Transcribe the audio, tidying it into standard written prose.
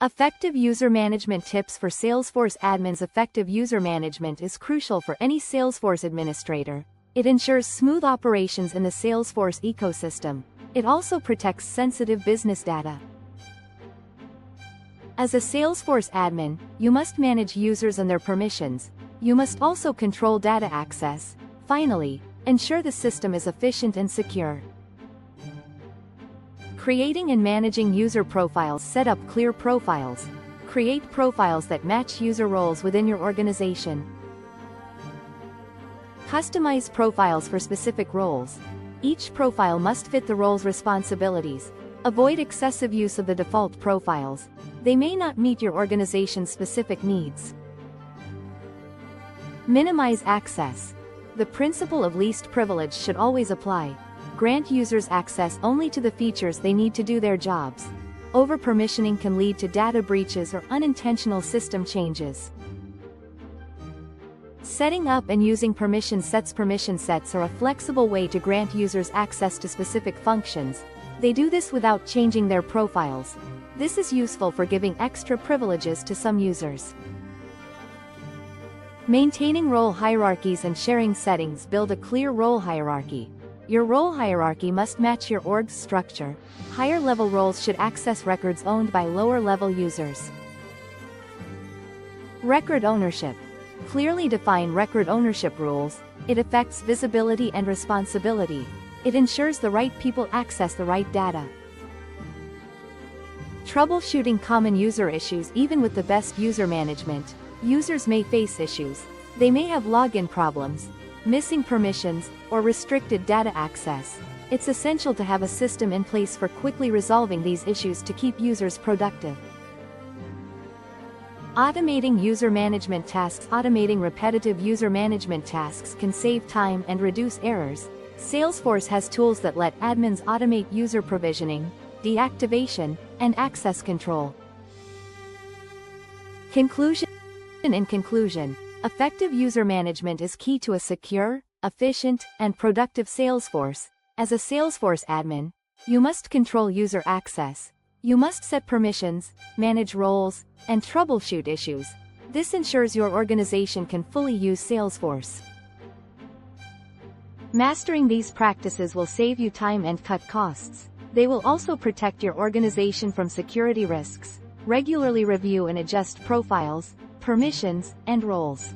Effective user management tips for Salesforce admins. Effective user management is crucial for any Salesforce administrator. It ensures smooth operations in the Salesforce ecosystem. It also protects sensitive business data. As a Salesforce admin, you must manage users and their permissions. You must also control data access. Finally, ensure the system is efficient and secure. Creating and managing user profiles. Set up clear profiles. Create profiles that match user roles within your organization. Customize profiles for specific roles. Each profile must fit the role's responsibilities. Avoid excessive use of the default profiles. They may not meet your organization's specific needs. Minimize access. The principle of least privilege should always apply. Grant users access only to the features they need to do their jobs. Over-permissioning can lead to data breaches or unintentional system changes. Setting up and using permission sets. Permission sets are a flexible way to grant users access to specific functions. They do this without changing their profiles. This is useful for giving extra privileges to some users. Maintaining role hierarchies and sharing settings. Build a clear role hierarchy. Your role hierarchy must match your org's structure. Higher-level roles should access records owned by lower-level users. Record ownership. Clearly define record ownership rules. It affects visibility and responsibility. It ensures the right people access the right data. Troubleshooting common user issues. Even with the best user management, users may face issues. They may have login problems, missing permissions, or restricted data access. It's essential to have a system in place for quickly resolving these issues to keep users productive. Automating user management tasks. Automating repetitive user management tasks can save time and reduce errors. Salesforce has tools that let admins automate user provisioning, deactivation, and access control. Conclusion. In conclusion, effective user management is key to a secure, efficient, and productive Salesforce. As a Salesforce admin, you must control user access. You must set permissions, manage roles, and troubleshoot issues. This ensures your organization can fully use Salesforce. Mastering these practices will save you time and cut costs. They will also protect your organization from security risks. Regularly review and adjust profiles, permissions, and roles.